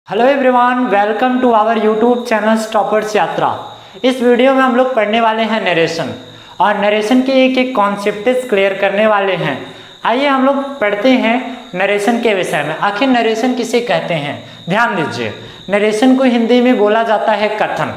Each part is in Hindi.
Hello everyone, welcome to our YouTube channel toppers Yatra. इस वीडियो में हम लोग पढ़ने वाले हैं नरेशन और नरेशन के एक एक कॉन्सेप्ट्स क्लियर करने वाले हैं। आइए हम लोग पढ़ते हैं नरेशन के विषय में। आखिर नरेशन किसे कहते हैं, ध्यान दीजिए। नरेशन को हिंदी में बोला जाता है कथन।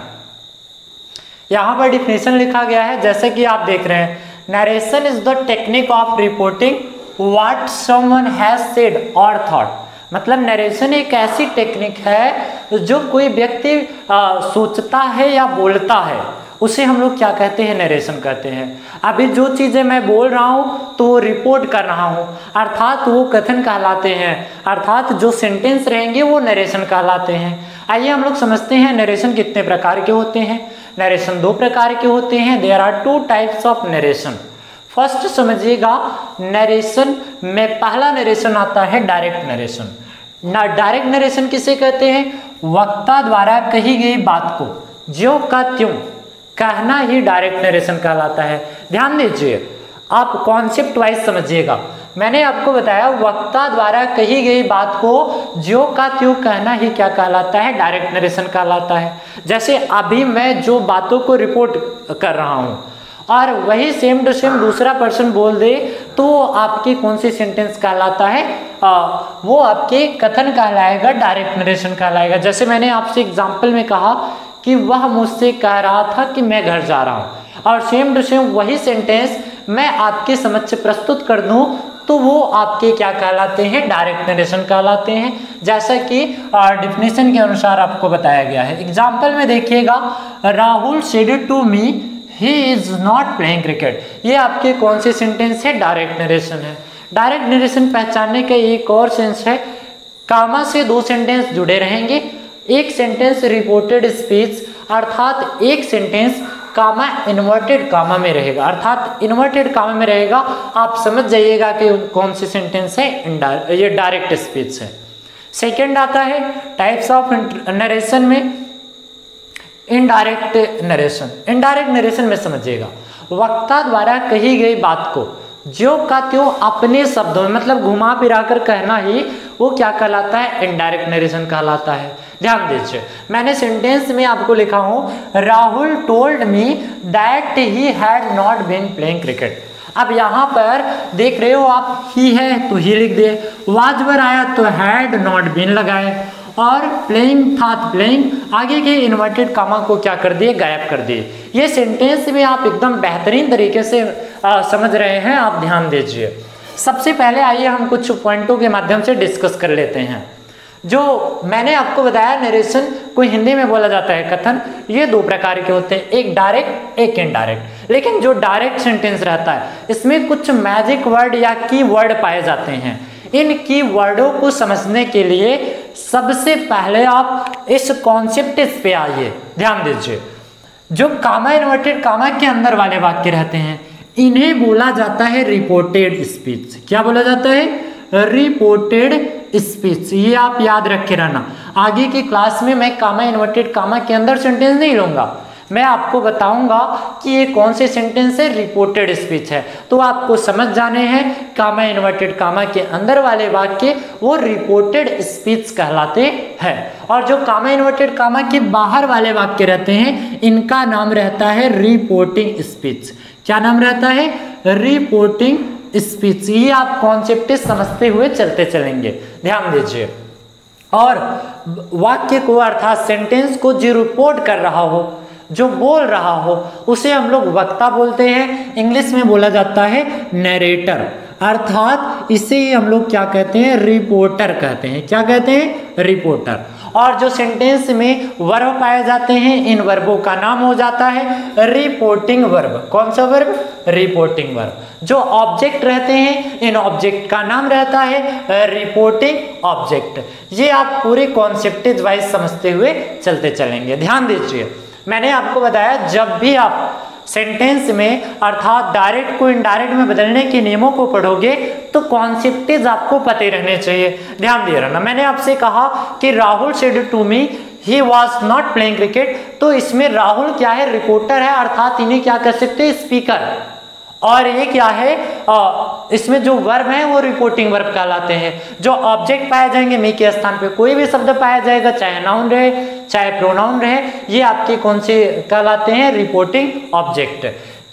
यहाँ पर डिफिनेशन लिखा गया है, जैसे कि आप देख रहे हैं, narration is the technique of reporting what someone has said और थॉट। मतलब नरेशन एक ऐसी टेक्निक है जो कोई व्यक्ति सोचता है या बोलता है, उसे हम लोग क्या कहते हैं, नरेशन कहते हैं। अभी जो चीज़ें मैं बोल रहा हूँ तो वो रिपोर्ट कर रहा हूँ, अर्थात वो कथन कहलाते हैं, अर्थात जो सेंटेंस रहेंगे वो नरेशन कहलाते हैं। आइए हम लोग समझते हैं नरेशन कितने प्रकार के होते हैं। नरेशन दो प्रकार के होते हैं। There are two types of narration. First समझिएगा, नरेशन में पहला नरेशन आता है डायरेक्ट नरेशन। डायरेक्ट नरेशन किसे कहते हैं? वक्ता द्वारा कही गई बात को ज्यों का त्यों कहना ही डायरेक्ट नरेशन कहलाता है। ध्यान दीजिए, आप कॉन्सेप्ट वाइज समझिएगा। मैंने आपको बताया वक्ता द्वारा कही गई बात को ज्यों का त्यों कहना ही क्या कहलाता है, डायरेक्ट नरेशन कहलाता है। जैसे अभी मैं जो बातों को रिपोर्ट कर रहा हूँ और वही सेम टू सेम दूसरा पर्सन बोल दे तो आपकी कौन सी सेंटेंस कहलाता है, वो आपके कथन कहलाएगा, डायरेक्ट नरेशन कहलाएगा। जैसे मैंने आपसे एग्जांपल में कहा कि वह मुझसे कह रहा था कि मैं घर जा रहा हूँ, और सेम टू सेम वही सेंटेंस मैं आपके समक्ष प्रस्तुत कर दूँ तो वो आपके क्या कहलाते हैं, डायरेक्ट नरेशन कहलाते हैं। जैसा कि डिफिनेशन के अनुसार आपको बताया गया है। एग्जाम्पल में देखिएगा, Rahul said to me he is not playing cricket. ये आपके कौन से सेंटेंस है, डायरेक्ट नरेशन है। डायरेक्ट नरेशन पहचानने का एक और सेंस है, कामा से दो सेंटेंस जुड़े रहेंगे। एक सेंटेंस रिपोर्टेड स्पीच, अर्थात एक सेंटेंस कामा इन्वर्टेड कामा में रहेगा, अर्थात इन्वर्टेड कामा में रहेगा। आप समझ जाइएगा कि कौन सी सेंटेंस है, ये डायरेक्ट स्पीच है। सेकेंड आता है टाइप्स ऑफ नरेशन में इनडायरेक्ट नरेशन। इनडायरेक्ट नरेशन में समझिएगा, वक्ता द्वारा कही गई बात को ज्यों का त्यों अपने शब्दों में, मतलब घुमा फिरा कर कहना ही वो क्या कहलाता है, इनडायरेक्ट नरेशन कहलाता है। ध्यान दीजिए, मैंने सेंटेंस में आपको लिखा हूं, Rahul told me that he had not been playing cricket. अब यहाँ पर देख रहे हो आप, ही है तो ही लिख दिए, वाजवर आया तो हैड नॉट बीन लगाए, और प्लेइंग था प्लेइंग, आगे के इन्वर्टेड कामा को क्या कर दिए, गायब कर दिए। ये सेंटेंस में आप एकदम बेहतरीन तरीके से समझ रहे हैं, आप ध्यान दीजिए। सबसे पहले आइए हम कुछ पॉइंटों के माध्यम से डिस्कस कर लेते हैं। जो मैंने आपको बताया नरेशन को हिंदी में बोला जाता है कथन, ये दो प्रकार के होते हैं, एक डायरेक्ट एक इनडायरेक्ट। लेकिन जो डायरेक्ट सेंटेंस रहता है इसमें कुछ मैजिक वर्ड या की वर्ड पाए जाते हैं। इन की वर्डों को समझने के लिए सबसे पहले आप इस कॉन्सेप्ट पे आइए। ध्यान दीजिए, जो कामा इन्वर्टेड कामा के अंदर वाले वाक्य रहते हैं इन्हें बोला जाता है रिपोर्टेड स्पीच। क्या बोला जाता है, रिपोर्टेड स्पीच। ये आप याद रखे रहना। आगे की क्लास में मैं कामा इन्वर्टेड कामा के अंदर सेंटेंस नहीं लूंगा, मैं आपको बताऊंगा कि ये कौन से सेंटेंस है, रिपोर्टेड स्पीच है। तो आपको समझ जाने हैं कामा इन्वर्टेड कामा के अंदर वाले वाक्य वो रिपोर्टेड स्पीच कहलाते हैं, और जो कामा इन्वर्टेड कामा के बाहर वाले वाक्य रहते हैं इनका नाम रहता है रिपोर्टिंग स्पीच। क्या नाम रहता है, रिपोर्टिंग स्पीच। ये आप कॉन्सेप्ट समझते हुए चलते चलेंगे, ध्यान दीजिए। और वाक्य को अर्थात सेंटेंस को जो रिपोर्ट कर रहा हो, जो बोल रहा हो, उसे हम लोग वक्ता बोलते हैं। इंग्लिश में बोला जाता है नरेटर, अर्थात इसे हम लोग क्या कहते हैं, रिपोर्टर कहते हैं। क्या कहते हैं, रिपोर्टर। और जो सेंटेंस में वर्ब पाए जाते हैं इन वर्बों का नाम हो जाता है रिपोर्टिंग वर्ब। कौन सा वर्ब, रिपोर्टिंग वर्ब। जो ऑब्जेक्ट रहते हैं इन ऑब्जेक्ट का नाम रहता है रिपोर्टिंग ऑब्जेक्ट। ये आप पूरे कॉन्सेप्ट वाइज समझते हुए चलते चलेंगे। ध्यान दीजिए, मैंने आपको बताया जब भी आप सेंटेंस में अर्थात डायरेक्ट को इनडायरेक्ट में बदलने के नियमों को पढ़ोगे तो कॉन्सेप्ट्स आपको पते रहने चाहिए। ध्यान दे रहना, मैंने आपसे कहा कि Rahul said to me he was not playing cricket, तो इसमें राहुल क्या है, रिपोर्टर है, अर्थात इन्हें क्या कर सकते हैं, स्पीकर। और ये क्या है, इसमें जो वर्ब है वो रिपोर्टिंग वर्ब कहलाते हैं। जो ऑब्जेक्ट पाए जाएंगे मी के स्थान पे कोई भी शब्द पाया जाएगा, चाहे नाउन रहे चाहे प्रोनाउन रहे, ये आपके कौन से कहलाते हैं, रिपोर्टिंग ऑब्जेक्ट।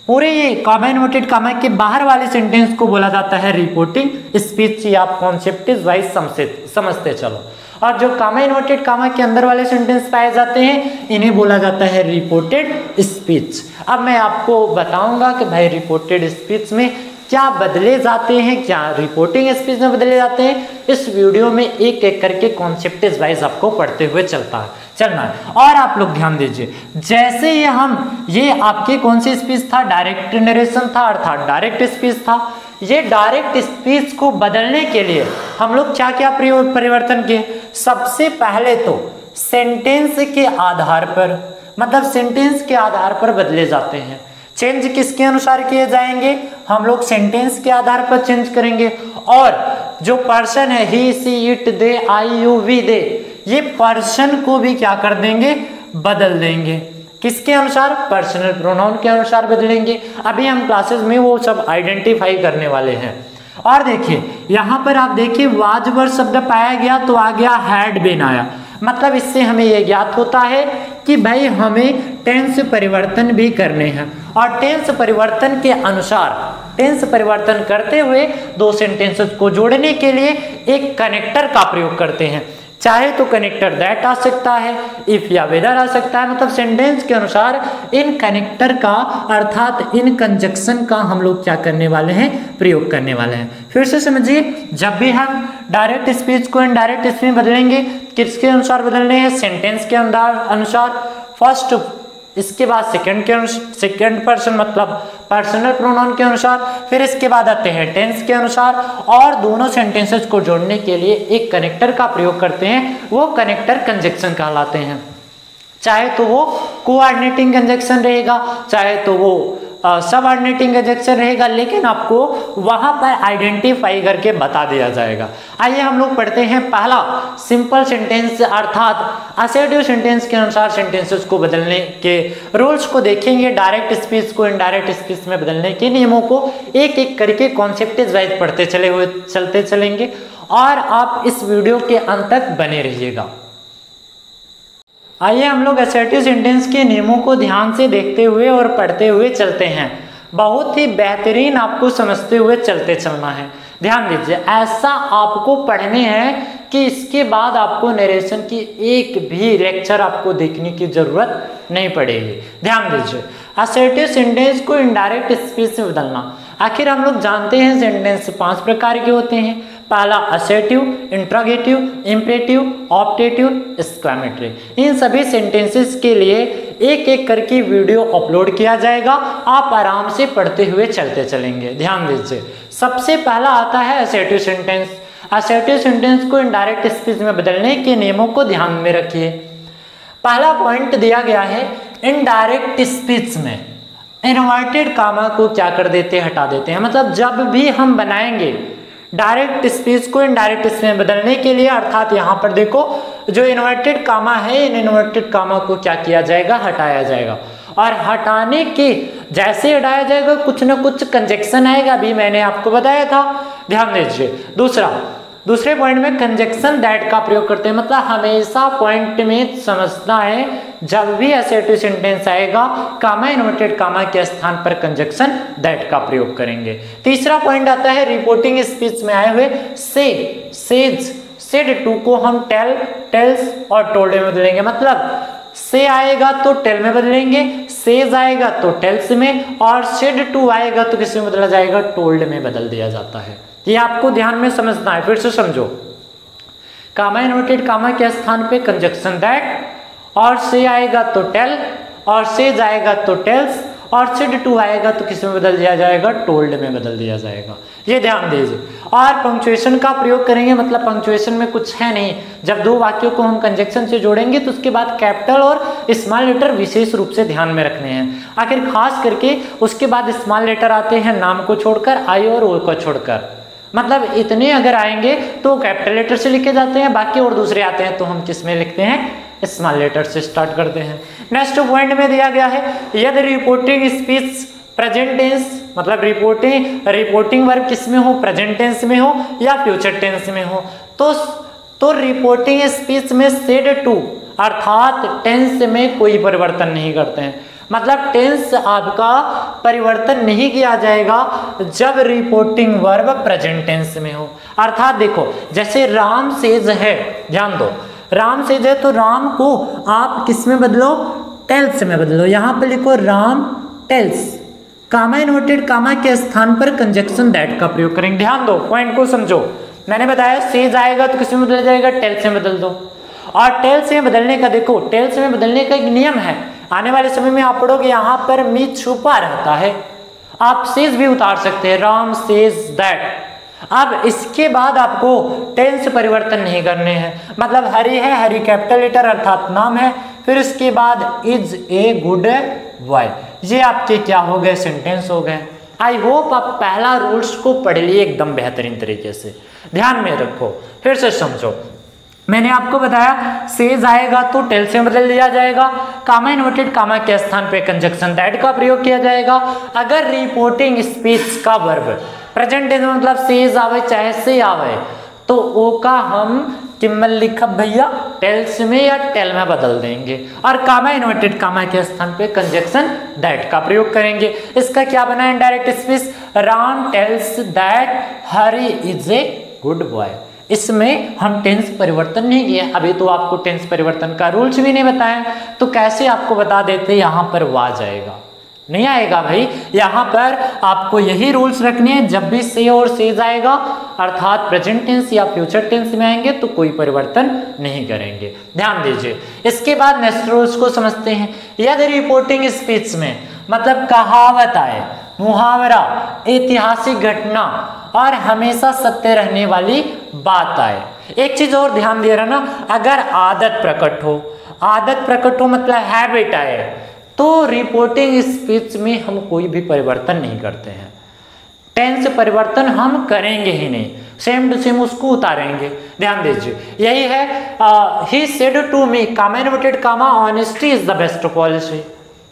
पूरे ये कॉमा इन्वर्टेड कॉमा के बाहर वाले सेंटेंस को बोला जाता है रिपोर्टिंग स्पीच। ये आप कॉन्सेप्ट वाइज समझते चलो। और जो कॉमा इन्वर्टेड कॉमा के अंदर वाले सेंटेंस पाए जाते हैं इन्हें बोला जाता है रिपोर्टेड स्पीच। अब मैं आपको बताऊंगा कि भाई रिपोर्टेड स्पीच में क्या बदले जाते हैं, क्या रिपोर्टिंग स्पीच में बदले जाते हैं। इस वीडियो में एक एक करके कॉन्सेप्ट वाइज आपको पढ़ते हुए चलना है। और आप लोग ध्यान दीजिए, जैसे ये आपके कौन सी स्पीच था, डायरेक्ट नरेशन था अर्थात डायरेक्ट स्पीच था। ये डायरेक्ट स्पीच को बदलने के लिए हम लोग क्या क्या परिवर्तन किए। सबसे पहले तो सेंटेंस के आधार पर, मतलब सेंटेंस के आधार पर बदले जाते हैं। चेंज किसके अनुसार किए जाएंगे, हम लोग सेंटेंस के आधार पर चेंज करेंगे। और जो पर्सन है he she it they I you we they, ये पर्सन को भी क्या कर देंगे, बदल देंगे। किसके अनुसार, पर्सनल प्रोनाउन के अनुसार बदलेंगे। अभी हम क्लासेस में वो सब आइडेंटिफाई करने वाले हैं। और देखिए यहाँ पर आप देखिए वाज वर शब्द पाया गया तो आ गया हैड बीन आया। मतलब इससे हमें यह ज्ञात होता है कि भाई हमें टेंस परिवर्तन भी करने हैं। और टेंस परिवर्तन के अनुसार, टेंस परिवर्तन करते हुए दो सेंटेंसेस को जोड़ने के लिए एक कनेक्टर का प्रयोग करते हैं। चाहे तो कनेक्टर दैट आ सकता है, इफ या वेदर आ सकता है। मतलब सेंटेंस के अनुसार इन कनेक्टर का अर्थात इन कंजक्शन का हम लोग क्या करने वाले हैं, प्रयोग करने वाले हैं। फिर से समझिए, जब भी हम डायरेक्ट स्पीच को इनडायरेक्ट स्पीच में बदलेंगे, किसके अनुसार बदलने हैं, सेंटेंस के अनुसार फर्स्ट, इसके बाद सेकंड पर्सन मतलब पर्सनल प्रोनाउन के अनुसार, फिर इसके बाद आते हैं टेंस के अनुसार। और दोनों सेंटेंसेस को जोड़ने के लिए एक कनेक्टर का प्रयोग करते हैं, वो कनेक्टर कंजक्शन कहलाते हैं। चाहे तो वो कोऑर्डिनेटिंग कंजक्शन रहेगा, चाहे तो वो सबऑर्डिनेटिंग कंजक्शन रहेगा, लेकिन आपको वहां पर आइडेंटिफाई करके बता दिया जाएगा। आइए हम लोग पढ़ते हैं पहला सिंपल सेंटेंस अर्थात असर्टिव सेंटेंस के अनुसार सेंटेंसेस को बदलने के रूल्स को देखेंगे। डायरेक्ट स्पीच को इनडायरेक्ट स्पीच में बदलने के नियमों को एक एक करके कॉन्सेप्ट वाइज पढ़ते चलते चलेंगे। और आप इस वीडियो के अंत तक बने रहिएगा। आइए हम लोग असर्टिव सेंटेंस के नियमों को ध्यान से देखते हुए और पढ़ते हुए चलते हैं। बहुत ही बेहतरीन आपको समझते हुए चलते चलना है। ध्यान दीजिए, ऐसा आपको पढ़ने हैं कि इसके बाद आपको नरेशन की एक भी लेक्चर आपको देखने की जरूरत नहीं पड़ेगी। ध्यान दीजिए, असर्टिव सेंटेंस को इनडायरेक्ट स्पीच में बदलना। आखिर हम लोग जानते हैं सेंटेंस 5 प्रकार के होते हैं। पहला assertive, interrogative, imperative, optative, exclamatory. इन सभी सेंटेंसेस के लिए एक एक करके वीडियो अपलोड किया जाएगा, आप आराम से पढ़ते हुए चलते चलेंगे। ध्यान दीजिए, सबसे पहला आता है असर्टिव सेंटेंस। असर्टिव सेंटेंस को इनडायरेक्ट स्पीच में बदलने के नियमों को ध्यान में रखिए। पहला पॉइंट दिया गया है, इनडायरेक्ट स्पीच में इन्वर्टेड कामा को क्या कर देते हैं, हटा देते हैं। मतलब जब भी हम बनाएंगे डायरेक्ट स्पीच को इनडायरेक्ट स्पीच में बदलने के लिए, अर्थात यहाँ पर देखो जो इन्वर्टेड कामा है, इन इन्वर्टेड कामा को क्या किया जाएगा, हटाया जाएगा। और हटाने के जैसे हटाया जाएगा कुछ ना कुछ कंजक्शन आएगा, अभी मैंने आपको बताया था। ध्यान दीजिए, दूसरे पॉइंट में कंजक्शन दैट का प्रयोग करते हैं। मतलब हमेशा पॉइंट में समझना है, जब भी असर्टिव सेंटेंस आएगा कामा इन्वर्टेड कामा के स्थान पर कंजक्शन दैट का प्रयोग करेंगे। तीसरा पॉइंट आता है रिपोर्टिंग स्पीच में आए हुए से, सेज, सेड टू को हम टेल, टेल्स और टोल्ड में बदलेंगे। मतलब से आएगा तो टेल में बदलेंगे, सेज आएगा तो टेल्स में, और सेड टू आएगा तो किस में बदला जाएगा, टोल्ड में बदल दिया जाता है। ये आपको ध्यान में समझना है। फिर से समझो, कामा इन्वर्टेड कामा के स्थान पे कंजक्शन दैट, और से आएगा तो टेल, और सेज आएगा तो टेल्स, और सेड टू आएगा तो किस में बदल दिया जाएगा, टोल्ड में बदल दिया जाएगा। ये ध्यान दीजिए। और पंक्चुएशन का प्रयोग करेंगे। मतलब पंक्चुएशन में कुछ है नहीं, जब दो वाक्यों को हम कंजक्शन से जोड़ेंगे तो उसके बाद कैपिटल और स्मॉल लेटर विशेष रूप से ध्यान में रखने हैं। आखिर खास करके उसके बाद स्मॉल लेटर आते हैं नाम को छोड़कर, आई और ओ को छोड़कर। मतलब इतने अगर आएंगे तो कैपिटल लेटर से लिखे जाते हैं, बाकी और दूसरे आते हैं तो हम किस में लिखते हैं, स्मॉल लेटर से स्टार्ट करते हैं। नेक्स्ट पॉइंट में दिया गया है, यदि रिपोर्टिंग स्पीच प्रेजेंट टेंस मतलब रिपोर्टिंग वर्ब किस में हो, प्रेजेंट टेंस में हो या फ्यूचर टेंस में हो। तो रिपोर्टिंग स्पीच में सेड टू अर्थात टेंस में कोई परिवर्तन नहीं करते हैं, मतलब टेंस आपका परिवर्तन नहीं किया जाएगा जब रिपोर्टिंग वर्ब प्रेजेंट टेंस में हो। अर्थात देखो जैसे राम सेज है, ध्यान दो, राम सेज है तो राम को आप किस में बदलो, टेल्स में बदलो। यहां पर लिखो राम टेल्स, कामा इन्वर्टेड कामा के स्थान पर कंजक्शन दैट का प्रयोग करेंगे। ध्यान दो, पॉइंट को समझो। मैंने बताया सेज आएगा तो किस में बदल जाएगा, टेल्स में बदल दो। और टेल्स में बदलने का देखो, टेल्स में बदलने का एक नियम है, आने वाले समय में आप पढ़ोगे, यहां पर मी छुपा रहता है, आप सेज भी उतार सकते हैं, राम सेज दैट। अब इसके बाद आपको टेंस परिवर्तन नहीं करने हैं, मतलब हरी है, हरी कैपिटल लेटर अर्थात नाम है, फिर इसके बाद इज ए गुड बॉय, ये आपके क्या हो गए, सेंटेंस हो गए। आई होप आप पहला रूल्स को पढ़ लिए एकदम बेहतरीन तरीके से, ध्यान में रखो, फिर से समझो। मैंने आपको बताया सेज आएगा तो टेल्स में बदल दिया जाएगा, कामा इन्वर्टेड कामा के स्थान पे कंजक्शन दैट का प्रयोग किया जाएगा। अगर रिपोर्टिंग स्पीच का वर्ब प्रेजेंट टेंस मतलब सेज आवे चाहे से आवे तो ओ का हम किम्मल लिखा भैया टेल्स में या टेल में बदल देंगे, और कामा इन्वर्टेड कामा के स्थान पे कंजक्शन दैट का प्रयोग करेंगे। इसका क्या बना है indirect speech, Ram tells that Hari is a good boy. इसमें हम टेंस परिवर्तन नहीं किए, अभी तो आपको टेंस परिवर्तन का रूल्स भी नहीं बताया, तो कैसे आपको बता देते यहाँ पर वा जाएगा, नहीं आएगा भाई। यहाँ पर आपको यही रूल्स रखने हैं, जब भी से और सेज आएगा अर्थात प्रेजेंट टेंस या फ्यूचर टेंस में आएंगे तो कोई परिवर्तन नहीं करेंगे, ध्यान दीजिए। इसके बाद नेक्स्ट रूल्स को समझते हैं। यदि रिपोर्टिंग स्पीच में मतलब कहावत आए, मुहावरा, ऐतिहासिक घटना और हमेशा सत्य रहने वाली बात आए। एक चीज और ध्यान दे रहा ना, अगर आदत प्रकट हो मतलब हैबिट आए तो रिपोर्टिंग स्पीच में हम कोई भी परिवर्तन नहीं करते हैं, टेंस परिवर्तन हम करेंगे ही नहीं, सेम टू सेम उसको उतारेंगे, ध्यान दीजिए। यही है he said to me comma inverted comma honesty is the best policy,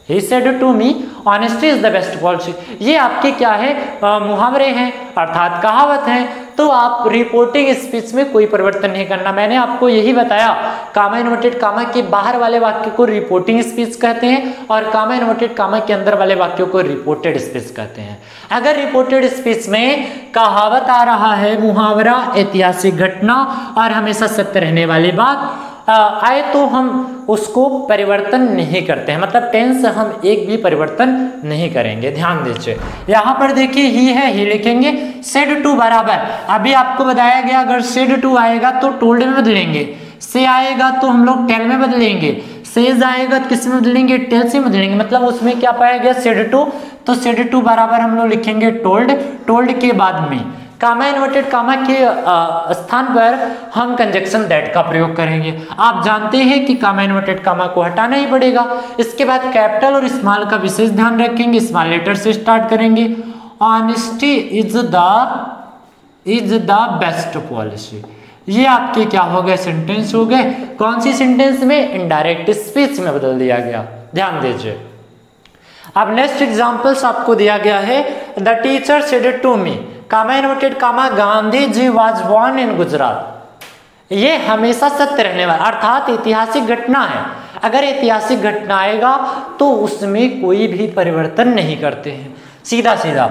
He said to me, honesty is the best policy। ये आपके क्या है, मुहावरे हैं अर्थात कहावत हैं, तो आप रिपोर्टिंग स्पीच में कोई परिवर्तन नहीं करना। मैंने आपको यही बताया, कामा इन्वर्टेड कामा के बाहर वाले वाक्य को रिपोर्टिंग स्पीच कहते हैं और कामा इन्वर्टेड कामा के अंदर वाले वाक्यों को रिपोर्टेड स्पीच कहते हैं। अगर रिपोर्टेड स्पीच में कहावत आ रहा है, मुहावरा, ऐतिहासिक घटना और हमेशा सत्य रहने वाली बात आए तो हम उसको परिवर्तन नहीं करते हैं, मतलब टेंस हम एक भी परिवर्तन नहीं करेंगे, ध्यान दीजिए। यहाँ पर देखिए ही है, ही लिखेंगे, सेड टू बराबर, अभी आपको बताया गया अगर सेड टू आएगा तो टोल्ड में बदलेंगे, से आएगा तो हम लोग टेल में बदलेंगे, सेज आएगा तो किस में बदलेंगे, टेल से बदलेंगे, मतलब उसमें क्या पाया गया सेड टू, तो सेड टू बराबर हम लोग लिखेंगे टोल्ड, टोल्ड के बाद में कामा इन्वर्टेड कामा के स्थान पर हम कंजक्शन दैट का प्रयोग करेंगे। आप जानते हैं कि कामा इन्वर्टेड कामा को हटाना ही पड़ेगा। इसके बाद कैपिटल और स्मॉल का विशेष ध्यान रखेंगे, स्मॉल लेटर से स्टार्ट करेंगे। Honesty is the best policy, ये आपके क्या हो गए, सेंटेंस हो गए। कौन सी सेंटेंस में, इनडायरेक्ट स्पीच में बदल दिया गया, ध्यान दीजिए। अब नेक्स्ट एग्जांपल्स आपको दिया गया है, the teacher said to me comma inverted comma Gandhi ji was born in Gujarat. ये हमेशा सत्य रहने वाला अर्थात ऐतिहासिक घटना है, अगर ऐतिहासिक घटना आएगा तो उसमें कोई भी परिवर्तन नहीं करते हैं, सीधा सीधा।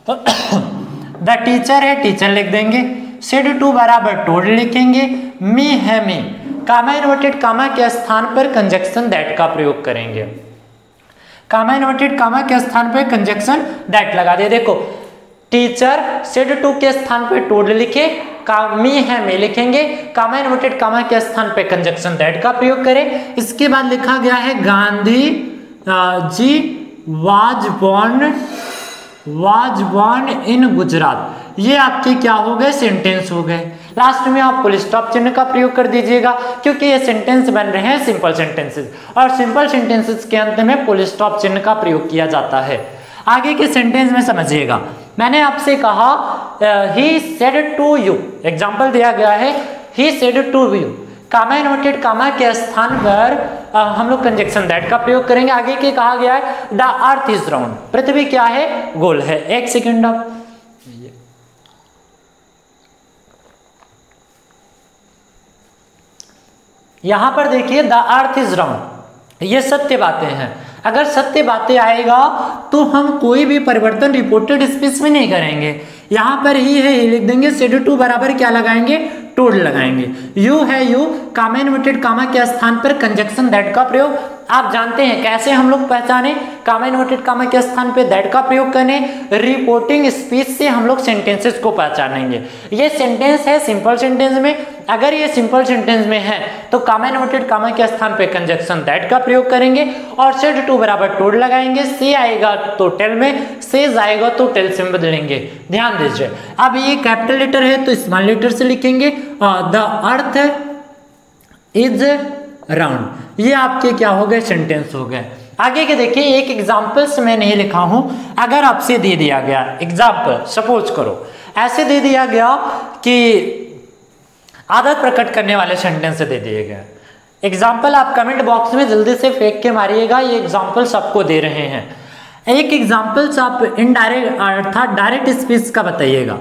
तो द टीचर है, टीचर लिख देंगे, सेड टू बराबर टोल्ड लिखेंगे, मी है मी, कामा इन्वर्टेड कामा के स्थान पर कंजक्शन दैट का प्रयोग करेंगे, कामा इन्वर्टेड कामा के स्थान पर कंजक्शन दैट लगा दे। देखो टीचर सेड टू के स्थान पे टोल्ड लिखे, मी है में लिखेंगे, कामा इन्वर्टेड कामा के स्थान पे कंजक्शन दैट का प्रयोग करें। इसके बाद लिखा गया है Gandhi ji was born in Gujarat, ये आपके क्या हो गए, सेंटेंस हो गए। लास्ट में आप फुल स्टॉप चिन्ह का प्रयोग कर दीजिएगा क्योंकि ये सेंटेंस बन रहे हैं सिंपल सेंटेंसेस, और सिंपल सेंटेंसेस के अंत में फुल स्टॉप चिन्ह का प्रयोग किया जाता है। आगे के सेंटेंस में समझिएगा, मैंने आपसे कहा he said to you, example दिया गया है he said to you, comma inverted comma के स्थान पर हम लोग कंजक्शन दैट का प्रयोग करेंगे। आगे के कहा गया है द अर्थ इज राउंड, पृथ्वी क्या है, गोल है। एक सेकेंड अब यहां पर देखिए द अर्थ इज राउंड, ये सत्य बातें हैं। अगर सत्य बातें आएगा तो हम कोई भी परिवर्तन रिपोर्टेड स्पीच में नहीं करेंगे। यहां पर ही है, ही लिख देंगे। सेड टू बराबर क्या लगाएंगे, टोल्ड लगाएंगे। यू है यू, कामा इन्वर्टेड कामा के स्थान पर कंजक्शन दैट का प्रयोग। आप जानते हैं कैसे हम लोग पहचाने, कामा इन्वर्टेड कामा के स्थान पे दैट का प्रयोग करें, रिपोर्टिंग स्पीच से हम लोग सेंटेंसेस को पहचानेंगे। ये सेंटेंस है सिंपल सेंटेंस में, अगर ये सिंपल सेंटेंस में है तो कामा इन्वर्टेड कामा के स्थान पे कंजक्शन दैट का प्रयोग करेंगे और सेड टू बराबर टोल्ड लगाएंगे। से आएगा तो टेल में, से जाएगा तो टेल से बदलेंगे। ध्यान दीजिए, अब ये कैपिटल लेटर है तो स्मॉल लेटर से लिखेंगे द अर्थ इज राउंड। ये आपके क्या हो गए, सेंटेंस हो गए। आगे के देखिए, एक एग्जाम्पल्स मैं नहीं लिखा हूं, अगर आपसे दे दिया गया एग्जाम्पल, सपोज करो ऐसे दे दिया गया कि आदत प्रकट करने वाले सेंटेंस दे दिए गए। एग्जाम्पल आप कमेंट बॉक्स में जल्दी से फेंक के मारिएगा, ये एग्जाम्पल्स आपको दे रहे हैं। एक एग्जाम्पल्स आप इनडायरेक्ट अर्थात डायरेक्ट स्पीच का बताइएगा।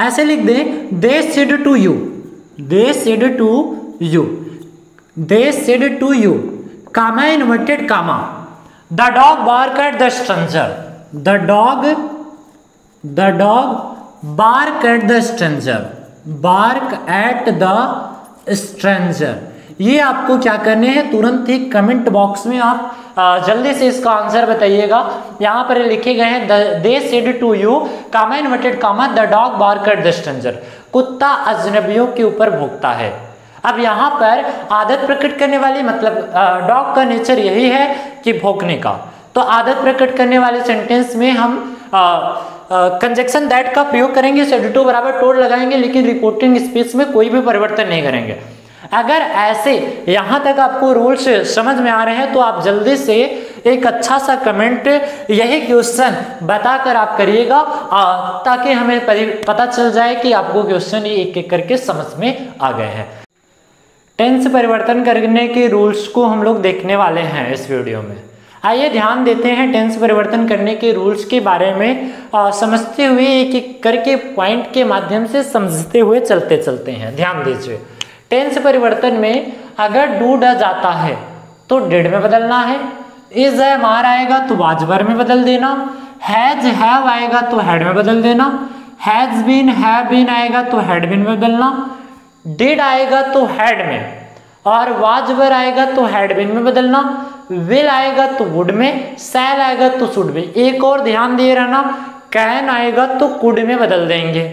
ऐसे लिख दे, they said to you, they said to you, they said to you, comma inverted comma, the dog bark at the stranger, the dog bark at the stranger, bark at the stranger. ये आपको क्या करने हैं, तुरंत ही कमेंट बॉक्स में आप जल्दी से इसका आंसर बताइएगा। यहाँ पर लिखे गए हैं they said to you, comma inverted comma, the dog bark at the stranger, कुत्ता अजनबियों के ऊपर भौंकता है। अब यहाँ पर आदत प्रकट करने वाली, मतलब डॉग का नेचर यही है कि भौंकने का, तो आदत प्रकट करने वाले सेंटेंस में हम कंजक्शन दैट का प्रयोग करेंगे, सेड टू बराबर टोल्ड लगाएंगे, लेकिन रिपोर्टिंग स्पीच में कोई भी परिवर्तन नहीं करेंगे। अगर ऐसे यहाँ तक आपको रूल्स समझ में आ रहे हैं तो आप जल्दी से एक अच्छा सा कमेंट यही क्वेश्चन बताकर आप करिएगा, ताकि हमें पता चल जाए कि आपको क्वेश्चन एक एक करके समझ में आ गए हैं। टेंस परिवर्तन करने के रूल्स को हम लोग देखने वाले हैं इस वीडियो में। आइए ध्यान देते हैं टेंस परिवर्तन करने के रूल्स के बारे में, समझते हुए एक एक करके पॉइंट के माध्यम से समझते हुए चलते हैं। ध्यान दीजिए, टेंस परिवर्तन में अगर डू डज आता है तो डिड में बदलना है, इज एम आर आएगा तो वाज वर में बदल देना, हैज हैव आएगा तो हैड में बदल देना, हैज बीन हैव बीन आएगा तो हैड बीन में बदलना, डिड आएगा तो हैड में, और वाज वर आएगा तो हैड बीन में बदलना, विल आएगा तो वुड में, शैल आएगा तो शुड में। एक और ध्यान दिए रहना, कैन आएगा तो कुड में बदल देंगे।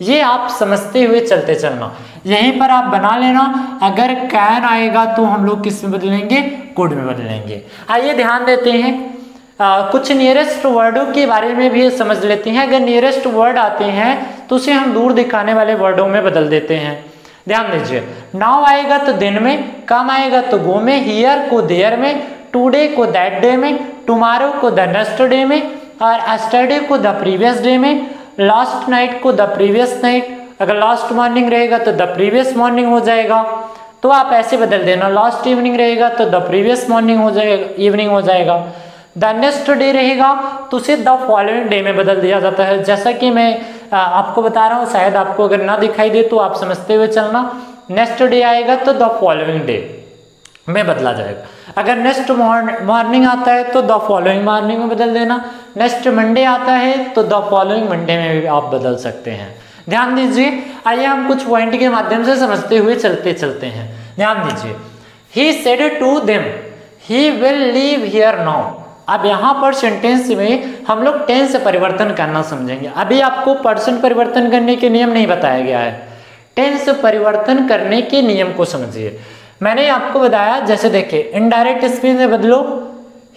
ये आप समझते हुए चलते चलना, यहीं पर आप बना लेना। अगर कैन आएगा तो हम लोग किस में बदलेंगे, कुड में बदलेंगे। आइए ध्यान देते हैं, कुछ नियरेस्ट वर्डों के बारे में भी समझ लेते हैं। अगर नियरेस्ट वर्ड आते हैं तो उसे हम दूर दिखाने वाले वर्डों में बदल देते हैं। ध्यान दीजिए, नाउ आएगा तो दिन में, कम आएगा तो गो में, हियर को देयर में, टुडे को दैट डे में, टुमारो को द नेक्स्ट डे में, और एस्टरडे को द प्रीवियस डे में, लास्ट नाइट को द प्रीवियस नाइट, अगर लास्ट मॉर्निंग रहेगा तो द प्रीवियस मॉर्निंग हो जाएगा, तो आप ऐसे बदल देना। लास्ट इवनिंग रहेगा तो द प्रीवियस मॉर्निंग हो जाएगा, इवनिंग हो जाएगा। द नेक्स्ट डे रहेगा तो उसे द फॉलोइंग डे में बदल दिया जाता है। जैसा कि मैं आपको बता रहा हूँ, शायद आपको अगर ना दिखाई दे तो आप समझते हुए चलना। नेक्स्ट डे आएगा तो द फॉलोइंग डे में बदला जाएगा। अगर नेक्स्ट मॉर्निंग आता है तो द फॉलोइंग मॉर्निंग में बदल देना। नेक्स्ट मंडे आता है तो द फॉलोइंग मंडे में भी आप बदल सकते हैं। ध्यान दीजिए, आइए हम कुछ पॉइंट के माध्यम से समझते हुए चलते हैं। ध्यान दीजिए, he said to them he will leave here now. अब यहाँ पर सेंटेंस में हम लोग टेंस परिवर्तन करना समझेंगे। अभी आपको पर्सन परिवर्तन करने के नियम नहीं बताया गया है, टेंस परिवर्तन करने के नियम को समझिए। मैंने आपको बताया, जैसे देखिए इनडायरेक्ट स्पीच में बदलो,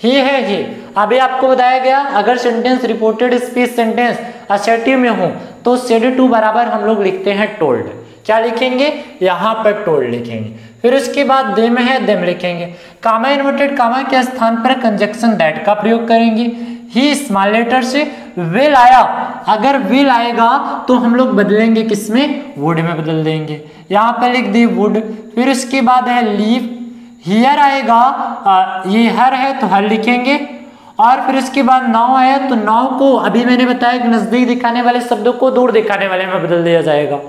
ही है ही। अभी आपको बताया गया अगर sentence reported speech sentence assertive में हो तो सेड टू बराबर हम लोग लिखते हैं टोल्ड। क्या लिखेंगे, यहाँ पर टोल्ड लिखेंगे। फिर उसके बाद देम है, देम लिखेंगे। कामा इन्वर्टेड कामा के स्थान पर कंजक्शन दैट का प्रयोग करेंगे। ही स्मॉल लेटर से, विल आया अगर विल आएगा तो हम लोग बदलेंगे किसमें, वुड में बदल देंगे। यहाँ पर लिख दी वुड, फिर उसके बाद है लीव, हियर आएगा ये हर है तो हर लिखेंगे, और फिर उसके बाद नाउ आया तो नाउ को अभी मैंने बताया कि नजदीक दिखाने वाले शब्दों को दूर दिखाने वाले में बदल दिया जाएगा।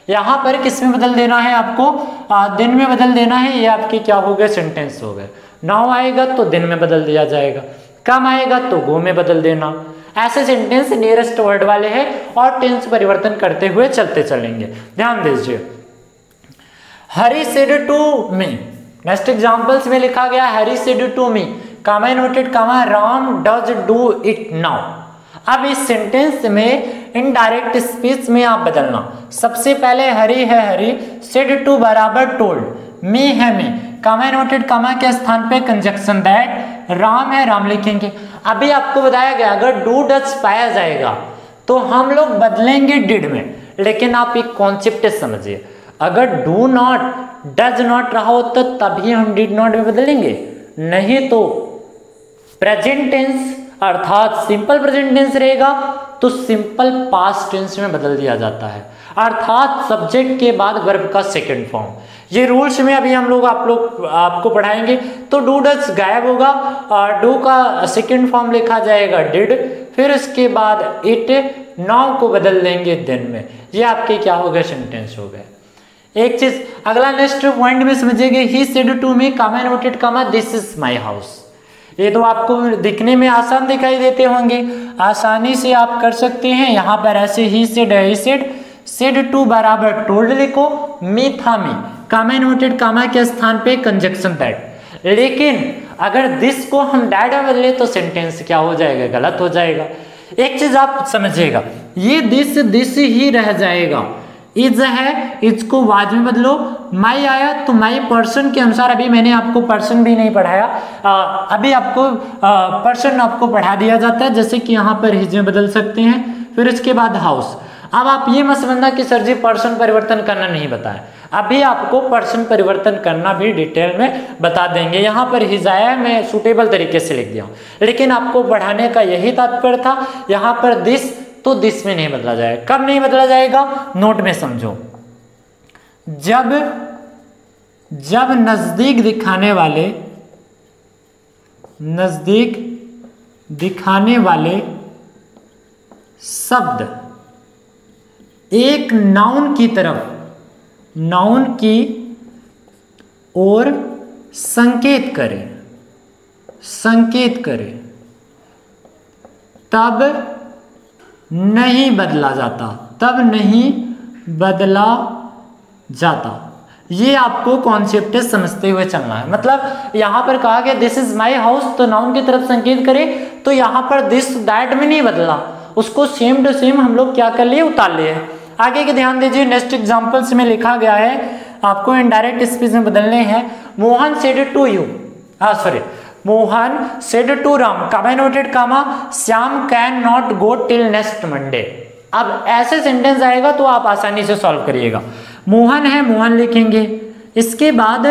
यहाँ पर किस में बदल देना है आपको, दिन में बदल देना है। ये आपके क्या हो गए, सेंटेंस हो गए। नाउ आएगा तो दिन में बदल दिया जाएगा, कम आएगा तो गो में बदल देना। ऐसे सेंटेंस नियरेस्ट वर्ड वाले हैं और टेंस परिवर्तन करते हुए चलते चलेंगे। ध्यान दीजिए, Hari said to me, next examples में लिखा गया Hari said to me, comma inverted comma, Ram does do it now. अब इस सेंटेंस में इनडायरेक्ट स्पीच में आप बदलना, सबसे पहले हरी है हरी, सेड टू बराबर टोल्ड, मी है मी, कामा इनवर्टेड कामा के स्थान पे कंजक्शन दैट, राम है राम लिखेंगे। अभी आपको बताया गया अगर डू डज पाया जाएगा तो हम लोग बदलेंगे डिड में, लेकिन आप एक कॉन्सेप्ट समझिए, अगर डू नॉट डज नॉट रहा हो तो तभी हम डिड नॉट में बदलेंगे, नहीं तो प्रेजेंट टेंस अर्थात सिंपल प्रेजेंट टेंस रहेगा तो सिंपल पास्ट टेंस में बदल दिया जाता है, अर्थात सब्जेक्ट के बाद वर्ब का सेकंड फॉर्म। ये रूल्स में अभी हम लोग आपको पढ़ाएंगे। तो डू डज गायब होगा और डू का सेकंड फॉर्म लिखा जाएगा डिड, फिर उसके बाद इट, नाउ को बदल देंगे दिन में। ये आपके क्या हो गए, सेंटेंस हो गए। एक चीज अगला नेक्स्ट पॉइंट में समझिएगा, he said to me comma inverted comma this is my house. ये तो आपको दिखने में आसान दिखाई देते होंगे, आसानी से आप कर सकते हैं। यहाँ पर ऐसे ही सेड टू बराबर टोल्ड लिखो, मी था मी, कामा इनवर्टेड कामा के स्थान पे कंजक्शन दैट। लेकिन अगर दिस को हम डैड में बदले तो सेंटेंस क्या हो जाएगा, गलत हो जाएगा। एक चीज आप समझिएगा, ये दिस ही रह जाएगा, इज है, इज को वाज में बदलो, माई आया तो माई पर्सन के अनुसार, अभी मैंने आपको पर्सन भी नहीं पढ़ाया, अभी आपको पर्सन आपको पढ़ा दिया जाता है, जैसे कि यहाँ पर हिज में बदल सकते हैं, फिर इसके बाद हाउस। अब आप ये मत समझना कि सर जी पर्सन परिवर्तन करना नहीं बताया, अभी आपको पर्सन परिवर्तन करना भी डिटेल में बता देंगे। यहाँ पर हिज आया मैं सुटेबल तरीके से लिख दिया हूँ, लेकिन आपको पढ़ाने का यही तात्पर्य था। यहाँ पर दिस तो दिस में नहीं बदला जाएगा। कब नहीं बदला जाएगा, नोट में समझो, जब नजदीक दिखाने वाले शब्द एक नाउन की ओर संकेत करे तब नहीं बदला जाता। ये आपको कॉन्सेप्ट समझते हुए चलना है। मतलब यहाँ पर कहा गया दिस इज माई हाउस, तो नाउन की तरफ संकेत करे, तो यहाँ पर दिस दैट में नहीं बदला, उसको सेम टू सेम हम लोग क्या कर लिए, उतार लिए। आगे के ध्यान दीजिए, नेक्स्ट एग्जांपल्स में लिखा गया है, आपको इनडायरेक्ट स्पीच में बदलने हैं। Mohan said to you, Mohan said to Ram, comma inverted comma, Shyam can not go till next Monday. अब ऐसे सेंटेंस आएगा तो आप आसानी से सॉल्व करिएगा। मोहन है मोहन लिखेंगे, इसके बाद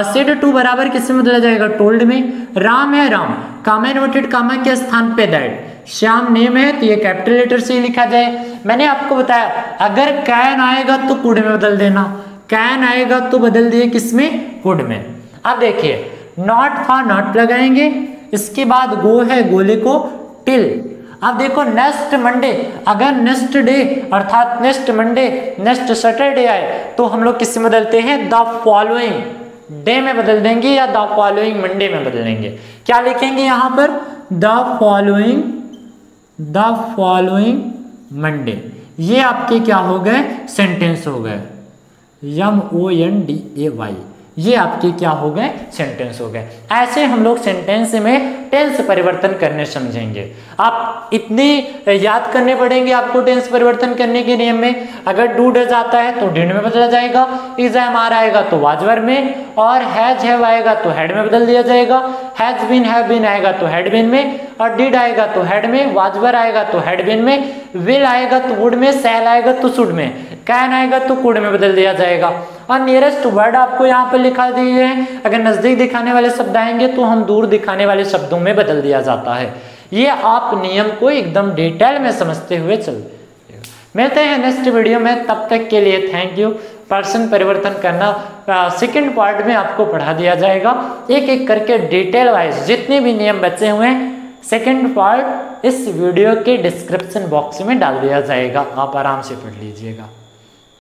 सेड टू बराबर किससे बदला जाएगा, टोल्ड में। राम है राम, कामा इनवर्टेड कामा के स्थान पे दैट। श्याम नेम है तो ये कैपिटल लेटर से ही लिखा जाए। मैंने आपको बताया अगर कैन आएगा तो कुड में बदल देना, कैन आएगा तो बदल दिए किसमें, कुड में। अब देखिए नॉट था नॉट लगाएंगे, इसके बाद गो है गो लिखो, टिल। अब देखो नेक्स्ट मंडे, अगर नेक्स्ट डे अर्थात नेक्स्ट मंडे नेक्स्ट सैटरडे आए तो हम लोग किससे बदलते हैं, द फॉलोइंग डे में बदल देंगे या द फॉलोइंग मंडे में बदलेंगे। क्या लिखेंगे यहाँ पर, द फॉलोइंग मंडे। ये आपके क्या हो गए, सेंटेंस हो गए, MONDAY। ये आपके क्या हो गए, सेंटेंस हो गए। ऐसे हम लोग सेंटेंस में टेंस परिवर्तन करने समझेंगे। आप इतने याद करने पड़ेंगे आपको टेंस परिवर्तन करने के नियम में। अगर डू डज आता है तो डिड में बदला जाएगा, इज एम आर आएगा तो वाज वर में, और हैज हैव आएगा तो हैड में बदल दिया जाएगा, हैज बीन हैव बीन आएगा तो हैड बीन में, और डिड आएगा तो हैड में, वाज वर आएगा तो हैड बीन में, विल आएगा तो वुड में, शैल आएगा तो शुड में, कैन आएगा तो कुड में बदल दिया जाएगा। और नियरेस्ट वर्ड आपको यहाँ पर लिखा दिए हैं, अगर नजदीक दिखाने वाले शब्द आएंगे तो हम दूर दिखाने वाले शब्दों में बदल दिया जाता है। ये आप नियम को एकदम डिटेल में समझते हुए चल। मिलते हैं नेक्स्ट वीडियो में, तब तक के लिए थैंक यू। पर्सन परिवर्तन करना सेकंड पार्ट में आपको पढ़ा दिया जाएगा, एक एक करके डिटेल वाइज जितने भी नियम बचे हुए हैं सेकंड पार्ट इस वीडियो के डिस्क्रिप्शन बॉक्स में डाल दिया जाएगा, आप आराम से पढ़ लीजिएगा।